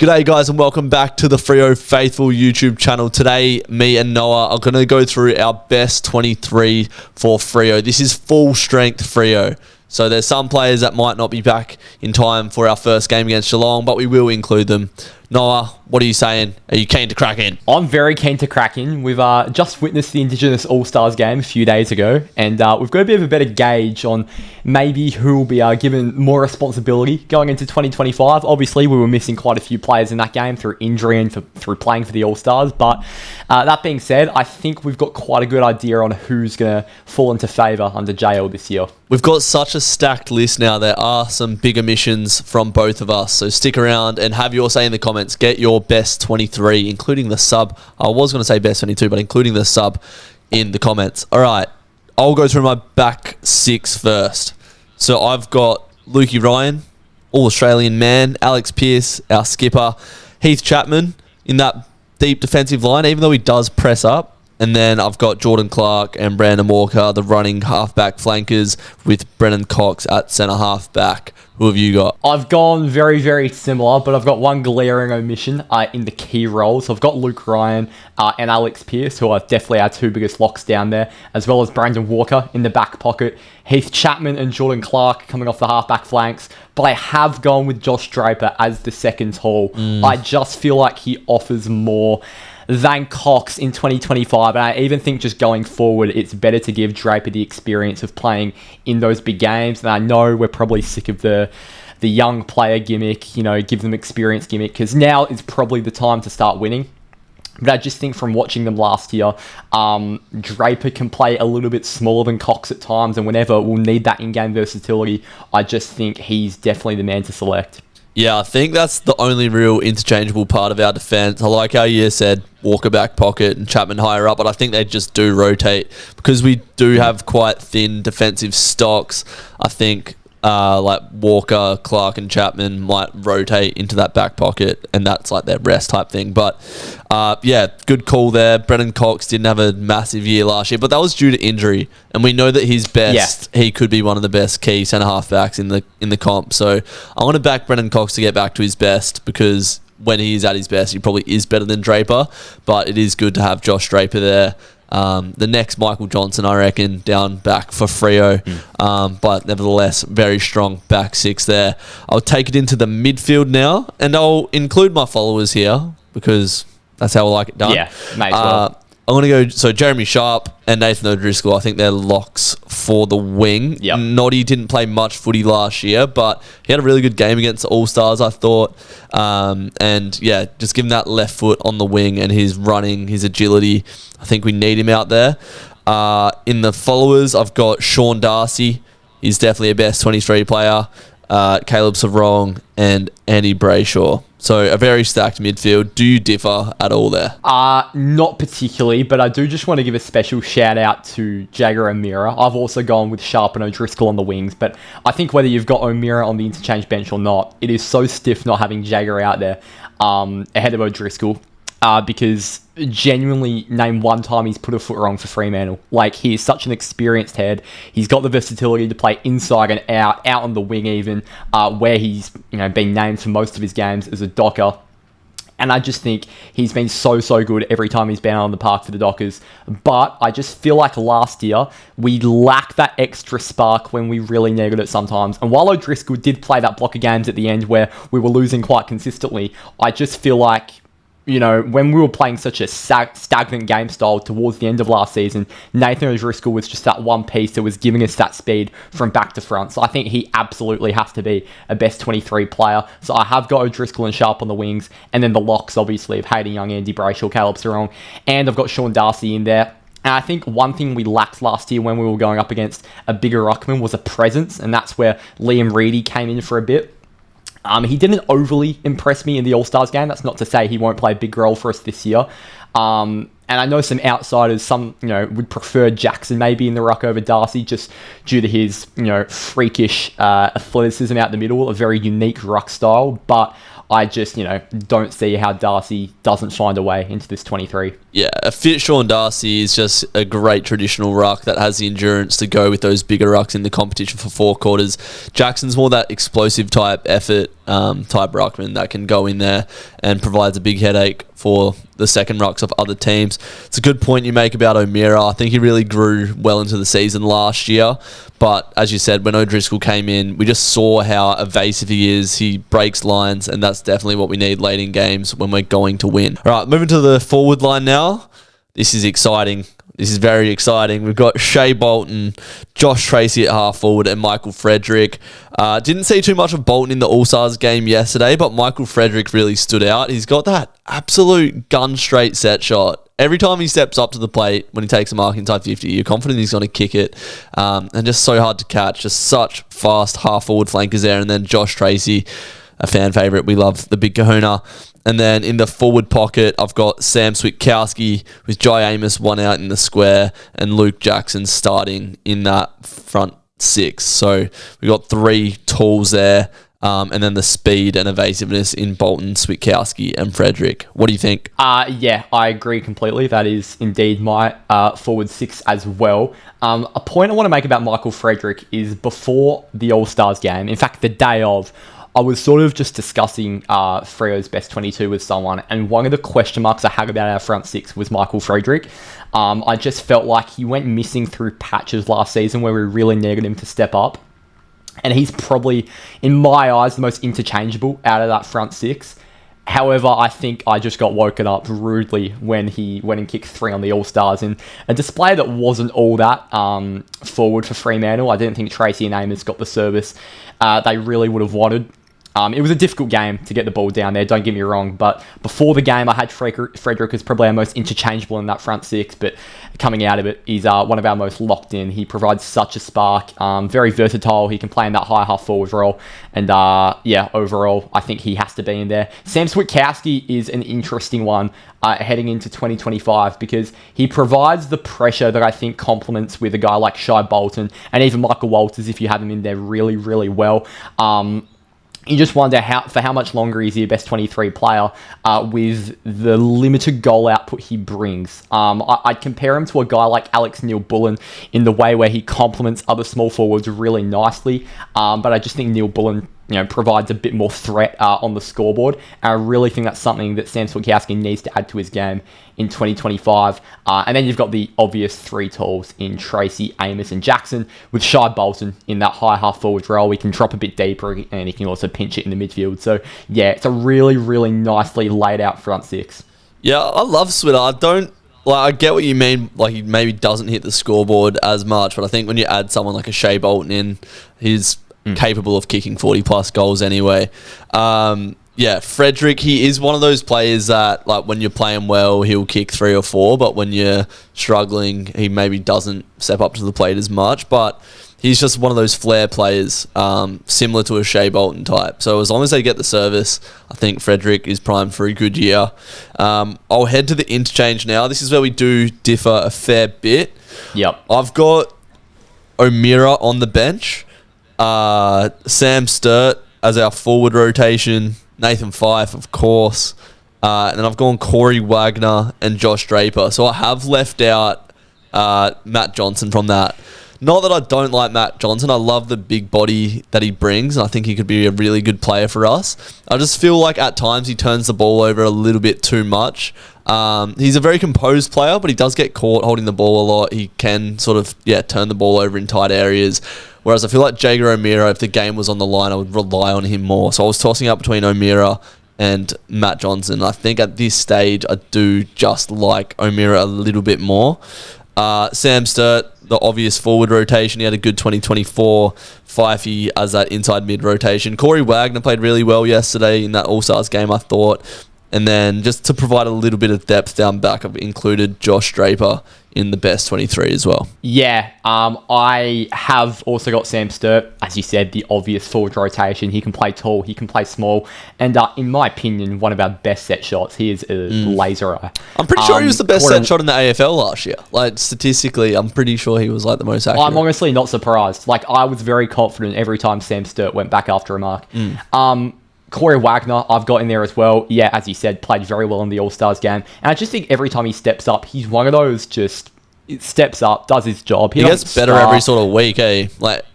G'day guys and welcome back to the Freo Faithful YouTube channel. Today, me and Noah are going to go through our best 23 for Freo. This is full strength Freo. So there's some players that might not be back in time for our first game against Geelong, but we will include them. Noah, what are you saying? Are you keen to crack in? I'm very keen to crack in. We've just witnessed the Indigenous All-Stars game a few days ago, and we've got a bit of a better gauge on maybe who will be given more responsibility going into 2025. Obviously, we were missing quite a few players in that game through injury and through playing for the All-Stars, but that being said, I think we've got quite a good idea on who's going to fall into favour under JL this year. We've got such a stacked list now. There are some big omissions from both of us, so stick around and have your say in the comments. Get your best 23, including the sub. I was going to say best 22, but including the sub in the comments. All right, I'll go through my back six first. So I've got Lukey Ryan, All-Australian man, Alex Pearce, our skipper, Heath Chapman in that deep defensive line, even though he does press up. And then I've got Jordan Clark and Brandon Walker, the running halfback flankers, with Brennan Cox at centre halfback. Who have you got? I've gone very, very similar, but I've got one glaring omission in the key roles. So I've got Luke Ryan and Alex Pearce, who are definitely our two biggest locks down there, as well as Brandon Walker in the back pocket, Heath Chapman and Jordan Clark coming off the halfback flanks. But I have gone with Josh Draper as the second tall. I just feel like he offers more than Cox in 2025, and I even think just going forward it's better to give Draper the experience of playing in those big games. And I know we're probably sick of the young player gimmick, give them experience gimmick, because now is probably the time to start winning. But I just think from watching them last year, Draper can play a little bit smaller than Cox at times, and whenever we'll need that in-game versatility, I just think he's definitely the man to select. Yeah, I think that's the only real interchangeable part of our defence. I like how you said Walker back pocket and Chapman higher up, but I think they just do rotate because we do have quite thin defensive stocks. I think like Walker, Clark and Chapman might rotate into that back pocket, and that's like their rest type thing. But yeah, good call there. Brennan Cox didn't have a massive year last year, but that was due to injury, and we know that he's best. Yeah. He could be one of the best key centre halfbacks in the comp. So I want to back Brennan Cox to get back to his best, because when he is at his best, he probably is better than Draper. But it is good to have Josh Draper there. The next Michael Johnson, I reckon, down back for Freo. But nevertheless, very strong back six there. I'll take it into the midfield now, and I'll include my followers here because that's how I like it done. Yeah, may as well. I'm going to go, so Jeremy Sharp and Nathan O'Driscoll, I think they're locks for the wing. Yep. Noddy didn't play much footy last year, but he had a really good game against the All-Stars, I thought. And yeah, just give him that left foot on the wing and his running, his agility. I think we need him out there. In the followers, I've got Sean Darcy. He's definitely a best 23 player. Caleb Savrong and Andy Brayshaw. So a very stacked midfield. Do you differ at all there? Not particularly, but I do just want to give a special shout out to Jagger O'Meara. I've also gone with Sharp and O'Driscoll on the wings, but I think whether you've got O'Meara on the interchange bench or not, it is so stiff not having Jagger out there ahead of O'Driscoll. Because genuinely name one time he's put a foot wrong for Fremantle. Like, he is such an experienced head. He's got the versatility to play inside and out on the wing even, where he's been named for most of his games as a Docker. And I just think he's been so good every time he's been on the park for the Dockers. But I just feel like last year, we lacked that extra spark when we really needed it sometimes. And while O'Driscoll did play that block of games at the end where we were losing quite consistently, I just feel like when we were playing such a stagnant game style towards the end of last season, Nathan O'Driscoll was just that one piece that was giving us that speed from back to front. So I think he absolutely has to be a best 23 player. So I have got O'Driscoll and Sharp on the wings, and then the locks, obviously, of Hayden Young, Andy Brayshaw, Caleb Sarong, and I've got Sean Darcy in there. And I think one thing we lacked last year when we were going up against a bigger ruckman was a presence, and that's where Liam Reedy came in for a bit. He didn't overly impress me in the All-Stars game. That's not to say he won't play a big role for us this year. And I know some outsiders, some would prefer Jackson maybe in the ruck over Darcy, just due to his freakish athleticism out the middle, a very unique ruck style. But I just, don't see how Darcy doesn't find a way into this 23. Yeah, a fit Sean Darcy is just a great traditional ruck that has the endurance to go with those bigger rucks in the competition for 4 quarters. Jackson's more that explosive type effort type ruckman that can go in there and provides a big headache for the second rucks of other teams. It's a good point you make about O'Meara. I think he really grew well into the season last year, but as you said, when O'Driscoll came in, we just saw how evasive he is. He breaks lines, and that's definitely what we need late in games when we're going to win. All right, moving to the forward line now. This is exciting. This is very exciting. We've got Shea Bolton, Josh Tracy at half forward, and Michael Frederick. Didn't see too much of Bolton in the All-Stars game yesterday, but Michael Frederick really stood out. He's got that absolute gun-straight set shot. Every time he steps up to the plate, when he takes a mark inside 50, you're confident he's going to kick it. And just so hard to catch. Just such fast half-forward flankers there. And then Josh Tracy, a fan favourite. We love the big kahuna. And then in the forward pocket, I've got Sam Switkowski with Jai Amos one out in the square and Luke Jackson starting in that front 6. So we've got 3 tools there. And then the speed and evasiveness in Bolton, Switkowski and Frederick. What do you think? Yeah, I agree completely. That is indeed my forward 6 as well. A point I want to make about Michael Frederick is before the All-Stars game, in fact, the day of, I was sort of just discussing Freo's best 22 with someone, and one of the question marks I had about our front 6 was Michael Frederick. I just felt like he went missing through patches last season where we really needed him to step up. And he's probably, in my eyes, the most interchangeable out of that front 6. However, I think I just got woken up rudely when he went and kicked 3 on the All-Stars in a display that wasn't all that forward for Fremantle. I didn't think Tracy and Amos got the service they really would have wanted. It was a difficult game to get the ball down there, don't get me wrong, but before the game I had Frederick as probably our most interchangeable in that front 6, but coming out of it, he's one of our most locked in. He provides such a spark, very versatile. He can play in that high half forward role, and overall, I think he has to be in there. Sam Switkowski is an interesting one heading into 2025 because he provides the pressure that I think complements with a guy like Shai Bolton and even Michael Walters if you have him in there really, really well. You just wonder for how much longer is he a best 23 player with the limited goal output he brings. I'd compare him to a guy like Alex Neil-Bullen in the way where he complements other small forwards really nicely. But I just think Neil-Bullen provides a bit more threat on the scoreboard. And I really think that's something that Sam Switkowski needs to add to his game in 2025. And then you've got the obvious 3 tools in Tracy, Amos and Jackson, with Shai Bolton in that high half forward role. He can drop a bit deeper and he can also pinch it in the midfield. So yeah, it's a really, really nicely laid out front 6. Yeah, I love Switter. I get what you mean, like he maybe doesn't hit the scoreboard as much, but I think when you add someone like a Shea Bolton in, he's capable of kicking 40 plus goals anyway. Frederick, he is one of those players that, like, when you're playing well, he'll kick 3 or 4, but when you're struggling, he maybe doesn't step up to the plate as much. But he's just one of those flair players, similar to a Shea Bolton type. So as long as they get the service, I think Frederick is primed for a good year. I'll head to the interchange now. This is where we do differ a fair bit. Yep. I've got O'Meara on the bench. Sam Sturt as our forward rotation, Nathan Fyfe, of course, and then I've gone Corey Wagner and Josh Draper. So I have left out Matt Johnson from that. Not that I don't like Matt Johnson. I love the big body that he brings, and I think he could be a really good player for us. I just feel like at times he turns the ball over a little bit too much. He's a very composed player, but he does get caught holding the ball a lot. He can sort of, turn the ball over in tight areas. Whereas I feel like Jager O'Meara, if the game was on the line, I would rely on him more. So I was tossing up between O'Meara and Matt Johnson. I think at this stage, I do just like O'Meara a little bit more. Sam Sturt, the obvious forward rotation. He had a good 2024. Fifey as that inside mid rotation. Corey Wagner played really well yesterday in that All-Stars game, I thought. And then just to provide a little bit of depth down back, I've included Josh Draper in the best 23 as well. Yeah, I have also got Sam Sturt, as you said, the obvious forward rotation. He can play tall, he can play small, and in my opinion, one of our best set shots. He is a laser eye. I'm pretty sure he was the best set shot in the AFL last year. Like, statistically, I'm pretty sure he was like the most accurate. I'm honestly not surprised. Like, I was very confident every time Sam Sturt went back after a mark. Corey Wagner, I've got in there as well. Yeah, as you said, played very well in the All-Stars game. And I just think every time he steps up, he's one of those it steps up, does his job. He gets better every sort of week, eh? Like,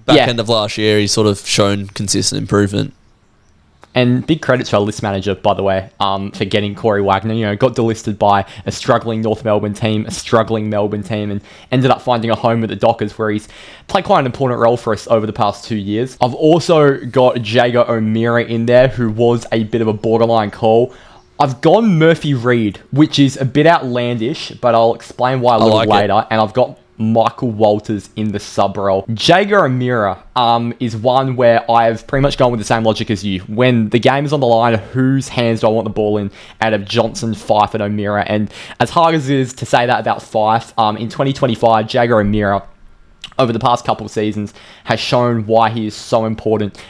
back end of last year, he's sort of shown consistent improvement. And big credit to our list manager, by the way, for getting Corey Wagner. You know, got delisted by a struggling North Melbourne team, a struggling Melbourne team, and ended up finding a home at the Dockers, where he's played quite an important role for us over the past 2 years. I've also got Jaeger O'Meara in there, who was a bit of a borderline call. I've gone Murphy Reid, which is a bit outlandish, but I'll explain why a little later. And I've got Michael Walters in the sub role. Jaeger O'Meara is one where I've pretty much gone with the same logic as you. When the game is on the line, whose hands do I want the ball in out of Johnson, Fife and O'Meara? And as hard as it is to say that about Fife, in 2025, Jaeger O'Meara, over the past couple of seasons, has shown why he is so important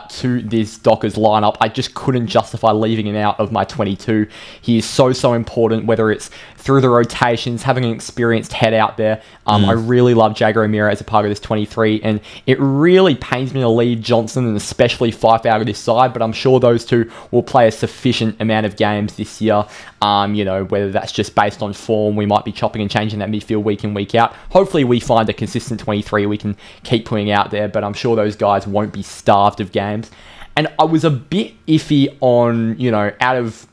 to this Dockers lineup. I just couldn't justify leaving him out of my 22. He is so important, whether it's through the rotations, having an experienced head out there. I really love Jaeger O'Meara as a part of this 23, and it really pains me to leave Johnson and especially Fife out of this side, but I'm sure those two will play a sufficient amount of games this year. You know, whether that's just based on form, we might be chopping and changing that midfield week in, week out. Hopefully we find a consistent 23 we can keep putting out there, but I'm sure those guys won't be starved of games. And I was a bit iffy on, you know, out of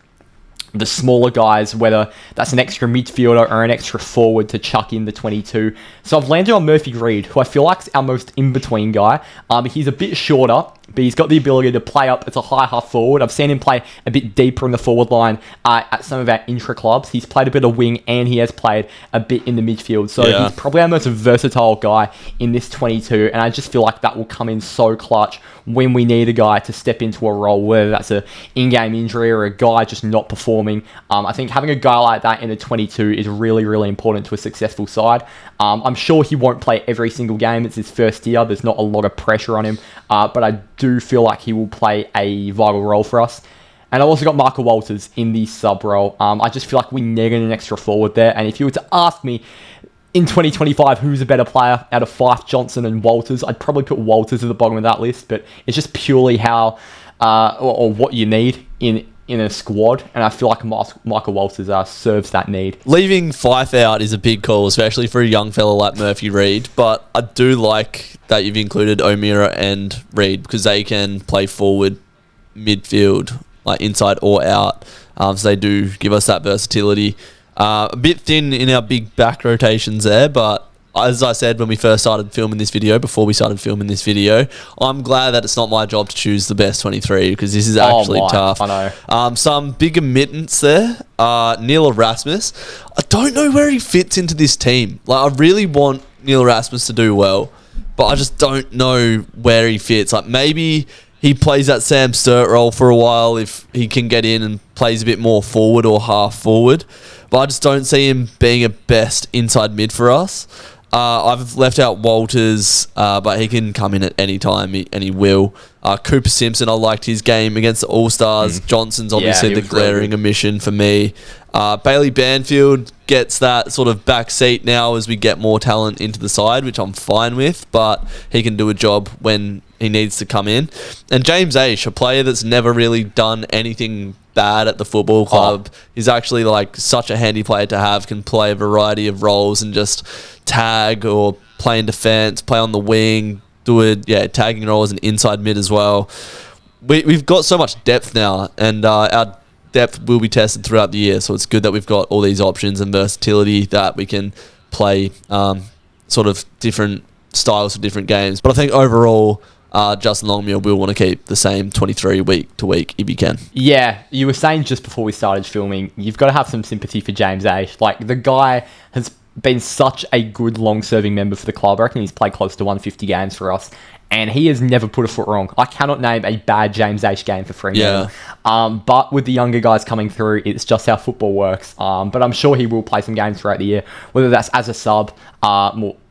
the smaller guys, whether that's an extra midfielder or an extra forward to chuck in the 22. So I've landed on Murphy Reid, who I feel like is our most in-between guy. He's a bit shorter, but he's got the ability to play up as a high half forward. I've seen him play a bit deeper in the forward line at some of our intra clubs. He's played a bit of wing and he has played a bit in the midfield. So he's probably our most versatile guy in this 22. And I just feel like that will come in so clutch when we need a guy to step into a role, whether that's an in-game injury or a guy just not performing. I think having a guy like that in the 22 is really important to a successful side. I'm sure he won't play every single game. It's his first year. There's not a lot of pressure on him. But I do feel like he will play a vital role for us. And I've also got Michael Walters in the sub role. I just feel like we needed an extra forward there. And if you were to ask me in 2025 who's a better player out of Fife, Johnson and Walters, I'd probably put Walters at the bottom of that list. But it's just purely how or what you need in a squad, and I feel like Michael Walters serves that need. Leaving Fife out is a big call, especially for a young fella like Murphy Reid, but I do like that you've included O'Meara and Reid because they can play forward, midfield, like inside or out, so they do give us that versatility. A bit thin in our big back rotations there, but as I said when we first started filming this video, before we started filming this video, I'm glad that it's not my job to choose the best 23 because this is actually tough. I know. Some big omittance there. Neil Erasmus. I don't know where he fits into this team. Like, I really want Neil Erasmus to do well, but I just don't know where he fits. Like, maybe he plays that Sam Sturt role for a while if he can get in and plays a bit more forward or half forward. But I just don't see him being a best inside mid for us. I've left out Walters, but he can come in at any time, and he will. Cooper Simpson, I liked his game against the All-Stars. Johnson's obviously the glaring omission for me. Bailey Banfield gets that sort of back seat now as we get more talent into the side, which I'm fine with, but he can do a job when he needs to come in. And James Aish, a player that's never really done anything bad at the football club. He's actually like such a handy player to have, can play a variety of roles and just tag or play in defence, play on the wing, do a tagging role as an inside mid as well. We've got so much depth now, and our depth will be tested throughout the year, so it's good that we've got all these options and versatility that we can play sort of different styles for different games. But I think overall, Justin Longmuir will want to keep the same 23 week to week if you can. Yeah, you were saying just before we started filming, you've got to have some sympathy for James Aish. Like, the guy has been such a good long-serving member for the club. I reckon he's played close to 150 games for us, and he has never put a foot wrong. I cannot name a bad James Aish game for Fremantle. But with the younger guys coming through, it's just how football works. But I'm sure he will play some games throughout the year, whether that's as a sub,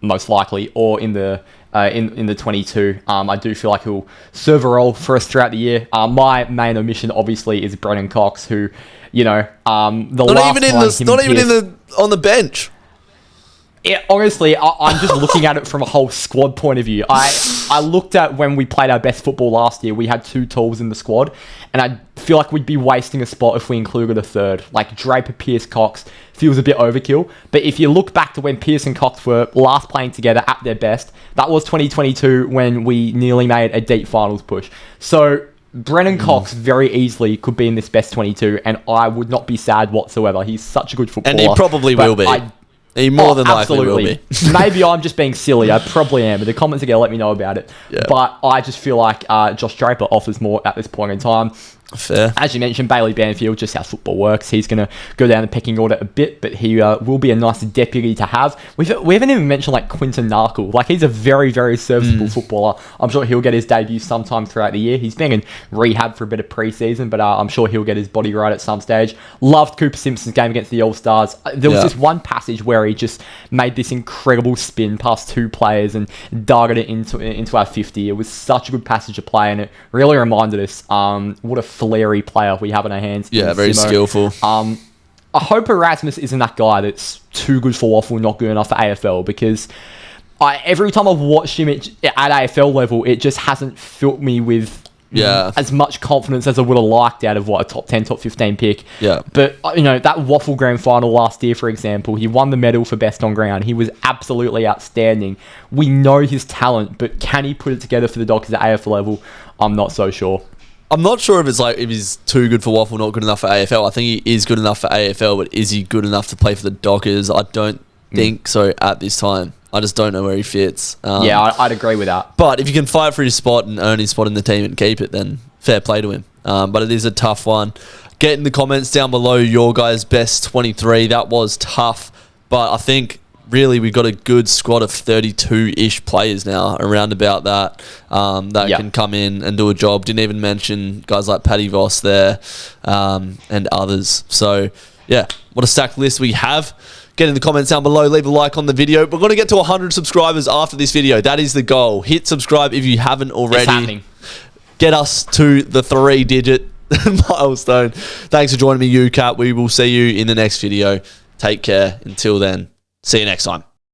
most likely, or in the 22. I do feel like he'll serve a role for us throughout the year. My main omission, obviously, is Brennan Cox, who, you know, on the bench. Honestly, I'm just looking at it from a whole squad point of view. I looked at when we played our best football last year, we had 2 talls in the squad, and I feel like we'd be wasting a spot if we included a third. Like Draper, Pierce, Cox feels a bit overkill. But if you look back to when Pierce and Cox were last playing together at their best, that was 2022 when we nearly made a deep finals push. So Brennan Cox very easily could be in this best 22, and I would not be sad whatsoever. He's such a good footballer. And he probably will be. He more than likely will be. Maybe I'm just being silly. I probably am. But the comments are going to let me know about it. Yeah. But I just feel like Josh Draper offers more at this point in time. Fair. As you mentioned, Bailey Banfield, just how football works. He's going to go down the pecking order a bit, but he will be a nice deputy to have. We haven't even mentioned like Quinton Narkle. Like, he's a very, very serviceable footballer. I'm sure he'll get his debut sometime throughout the year. He's been in rehab for a bit of preseason, but I'm sure he'll get his body right at some stage. Loved Cooper Simpson's game against the All-Stars. There was this one passage where he just made this incredible spin past 2 players and darted it into our 50. It was such a good passage to play, and it really reminded us what a flary player we have in our hands. Yeah, very Simo. skillful. I hope Erasmus isn't that guy that's too good for Waffle, not good enough for AFL, because every time I've watched him at AFL level, it just hasn't filled me with as much confidence as I would have liked out of a top 10, top 15 pick. Yeah. But, that Waffle Grand Final last year, for example, he won the medal for best on ground. He was absolutely outstanding. We know his talent, but can he put it together for the Dockers at AFL level? I'm not so sure. I'm not sure if he's too good for Waffle, not good enough for AFL. I think he is good enough for AFL, but is he good enough to play for the Dockers? I don't think so at this time. I just don't know where he fits. I'd agree with that. But if you can fight for his spot and earn his spot in the team and keep it, then fair play to him. But it is a tough one. Get in the comments down below your guys' best 23. That was tough, but I think really we've got a good squad of 32-ish players now around about that can come in and do a job. Didn't even mention guys like Paddy Voss there and others. So yeah, what a stacked list we have. Get in the comments down below, leave a like on the video. We're going to get to 100 subscribers after this video. That is the goal. Hit subscribe if you haven't already. It's happening. Get us to the 3-digit milestone. Thanks for joining me, UCAT. We will see you in the next video. Take care. Until then, see you next time.